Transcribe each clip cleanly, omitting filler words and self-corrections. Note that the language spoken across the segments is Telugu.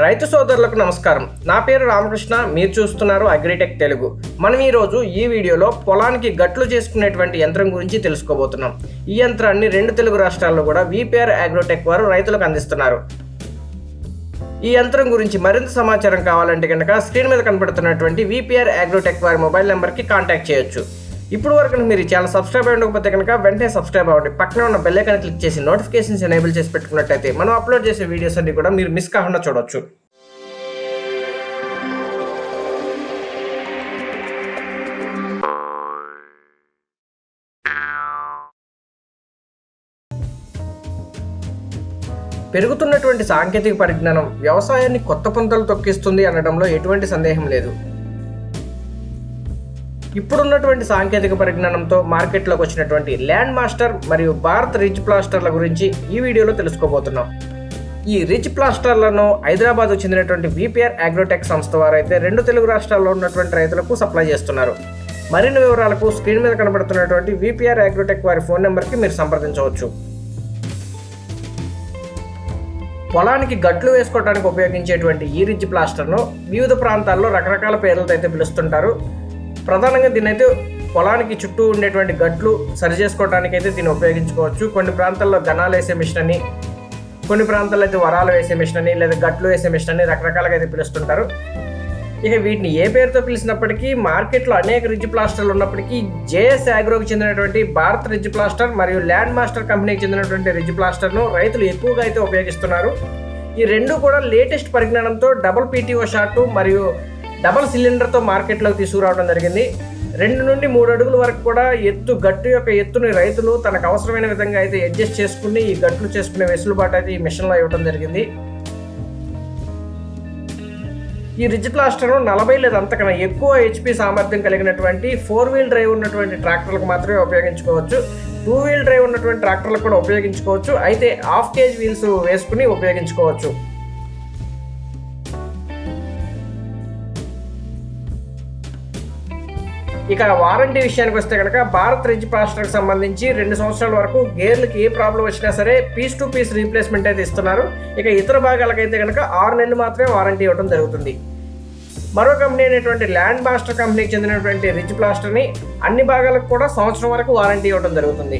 రైతు సోదరులకు నమస్కారం. నా పేరు రామకృష్ణ. మీరు చూస్తున్నారు AgriTech Telugu. మనం ఈ రోజు ఈ వీడియోలో పొలానికి గట్లు చేసుకునేటువంటి యంత్రం గురించి తెలుసుకోబోతున్నాం. ఈ యంత్రాన్ని రెండు తెలుగు రాష్ట్రాల్లో కూడా VPR AgriTech వారు రైతులకు అందిస్తున్నారు. ఈ యంత్రం గురించి మరింత సమాచారం కావాలంటే కనుక స్క్రీన్ మీద కనబడుతున్నటువంటి VPR AgriTech వారి మొబైల్ నెంబర్కి కాంటాక్ట్ చేయొచ్చు. ఇప్పుడు వరకు మీరు ఛానల్ సబ్స్క్రైబ్ అవ్వకపోతే కనుక వెంటనే సబ్స్క్రైబ్ అవ్వండి. పక్కన ఉన్న బెల్ ఐకాన్ క్లిక్ చేసి నోటిఫికేషన్స్ ఎనేబుల్ చేసి పెట్టుకున్నట్టయితే మనం అప్లోడ్ చేసే వీడియోస్ అన్ని కూడా మీరు మిస్ కాకుండా చూడవచ్చు. పెరుగుతున్నటువంటి సాంకేతిక పరిజ్ఞానం వ్యవసాయాన్ని కొత్త పుంతలు తొక్కిస్తుంది అనడంలో ఎటువంటి సందేహం లేదు. ఇప్పుడున్నటువంటి సాంకేతిక పరిజ్ఞానంతో మార్కెట్లోకి వచ్చినటువంటి ల్యాండ్ మాస్టర్ మరియు భారత్ రిచ్ ప్లాస్టర్ల గురించి ఈ వీడియోలో తెలుసుకోబోతున్నాం. ఈ రిచ్ ప్లాస్టర్లను హైదరాబాద్కు చెందినటువంటి VPR AgriTech సంస్థ వారైతే రెండు తెలుగు రాష్ట్రాల్లో ఉన్నటువంటి రైతులకు సప్లై చేస్తున్నారు. మరిన్ని వివరాలకు స్క్రీన్ మీద కనబడుతున్నటువంటి VPR AgriTech వారి ఫోన్ నెంబర్కి మీరు సంప్రదించవచ్చు. పొలానికి గట్లు వేసుకోవడానికి ఉపయోగించేటువంటి ఈ రిచ్ ప్లాస్టర్ను వివిధ ప్రాంతాల్లో రకరకాల పేర్లతో అయితే పిలుస్తుంటారు. ప్రధానంగా దీన్ని అయితే పొలానికి చుట్టూ ఉండేటువంటి గట్లు సరి చేసుకోవడానికి అయితే దీన్ని ఉపయోగించుకోవచ్చు. కొన్ని ప్రాంతాల్లో గనాలు వేసే మిషన్ అని, కొన్ని ప్రాంతాల్లో అయితే వరాలు వేసే మిషన్ అని, లేదా గట్లు వేసే మిషన్ అని రకరకాలుగా అయితే పిలుస్తుంటారు. ఇక వీటిని ఏ పేరుతో పిలిచినప్పటికీ మార్కెట్లో అనేక రిచ్ ప్లాస్టర్లు ఉన్నప్పటికీ JS Agroకి చెందినటువంటి భారత్ రిచ్ ప్లాస్టర్ మరియు ల్యాండ్ మాస్టర్ కంపెనీకి చెందినటువంటి రిచ్ ప్లాస్టర్ను రైతులు ఎక్కువగా అయితే ఉపయోగిస్తున్నారు. ఈ రెండు కూడా లేటెస్ట్ పరిజ్ఞానంతో డబుల్ PTO షార్ట్ మరియు డబల్ సిలిండర్తో మార్కెట్లోకి తీసుకురావడం జరిగింది. 2 నుండి 3 అడుగుల వరకు కూడా గట్టు యొక్క ఎత్తుని రైతులు తనకు అవసరమైన విధంగా అయితే అడ్జస్ట్ చేసుకుని ఈ గట్లు చేసుకునే వెసులుబాటు అయితే ఈ మిషన్లో ఇవ్వడం జరిగింది. ఈ రిచ్ ప్లాస్టర్ 40 లేదా అంతకన్నా ఎక్కువ HP సామర్థ్యం కలిగినటువంటి 4-wheel డ్రైవ్ ఉన్నటువంటి ట్రాక్టర్లకు మాత్రమే ఉపయోగించుకోవచ్చు. 2-wheel డ్రైవ్ ఉన్నటువంటి ట్రాక్టర్లకు కూడా ఉపయోగించుకోవచ్చు. అయితే 1/2 kg వీల్స్ వేసుకుని ఉపయోగించుకోవచ్చు. ఇక వారంటీ విషయానికి వస్తే కనుక భారత్ రిచ్ ప్లాస్టర్కి సంబంధించి 2 సంవత్సరాల వరకు గేర్లకి ఏ ప్రాబ్లం వచ్చినా సరే పీస్ టు పీస్ రీప్లేస్మెంట్ అయితే ఇస్తున్నారు. ఇక ఇతర భాగాలకైతే కనుక 6 నెలలు మాత్రమే వారంటీ ఇవ్వడం జరుగుతుంది. మరో కంపెనీ అయినటువంటి ల్యాండ్ మాస్టర్ కంపెనీకి చెందినటువంటి రిచ్ ప్లాస్టర్ని అన్ని భాగాలకు కూడా సంవత్సరం వరకు వారంటీ ఇవ్వడం జరుగుతుంది.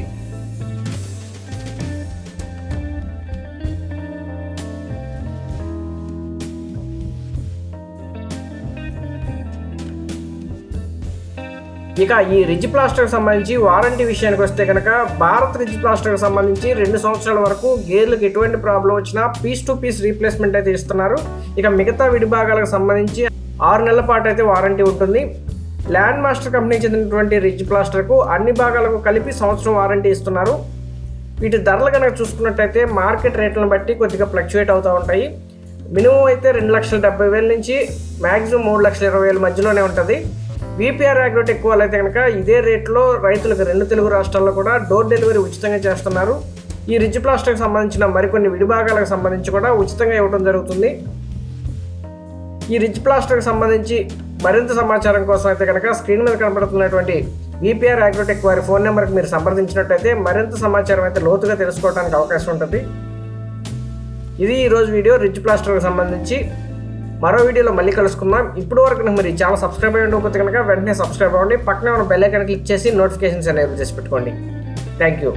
ఇక ఈ రిచ్ ప్లాస్టర్కి సంబంధించి వారంటీ విషయానికి వస్తే కనుక భారత్ రిచ్ ప్లాస్టర్కి సంబంధించి 2 సంవత్సరాల వరకు గేర్లకు ఎటువంటి ప్రాబ్లం వచ్చినా పీస్ టు పీస్ రీప్లేస్మెంట్ అయితే ఇస్తున్నారు. ఇక మిగతా విడిభాగాలకు సంబంధించి 6 నెలల పాటు అయితే వారంటీ ఉంటుంది. ల్యాండ్ మాస్టర్ కంపెనీకి చెందినటువంటి రిచ్ ప్లాస్టర్కు అన్ని భాగాలకు కలిపి సంవత్సరం వారంటీ ఇస్తున్నారు. వీటి ధరలు కనుక చూసుకున్నట్టయితే మార్కెట్ రేట్లను బట్టి కొద్దిగా ఫ్లక్చువేట్ అవుతూ ఉంటాయి. మినిమం అయితే 2,70,000 నుంచి మ్యాక్సిమం 3,20,000 మధ్యలోనే ఉంటుంది. VPR AgriTech వాళ్ళు అయితే కనుక ఇదే రేట్లో రైతులకు 2 తెలుగు రాష్ట్రాల్లో కూడా డోర్ డెలివరీ ఉచితంగా చేస్తున్నారు. ఈ రిచ్ ప్లాస్టర్కి సంబంధించిన మరికొన్ని విడిభాగాలకు సంబంధించి కూడా ఉచితంగా ఇవ్వడం జరుగుతుంది. ఈ రిచ్ ప్లాస్టర్కి సంబంధించి మరింత సమాచారం కోసం అయితే కనుక స్క్రీన్ మీద కనబడుతున్నటువంటి VPR AgriTech వారి ఫోన్ నెంబర్కి మీరు సంప్రదించినట్టయితే మరింత సమాచారం అయితే లోతుగా తెలుసుకోవడానికి అవకాశం ఉంటుంది. ఇది ఈరోజు వీడియో రిచ్ ప్లాస్టర్కి సంబంధించి. మరో వీడియోలో మళ్ళీ కలుసుకుందాం. ఇప్పుడు వరకు మీరు ఛానల్ సబ్స్క్రైబ్ అయ్యకపోతే కనుక వెంటనే సబ్స్క్రైబ్ అవ్వండి. పక్కనే ఉన్న బెల్ ఐకాన్ క్లిక్ చేసి నోటిఫికేషన్స్ ఎనేబుల్ చేసి పెట్టుకోండి. Thank you.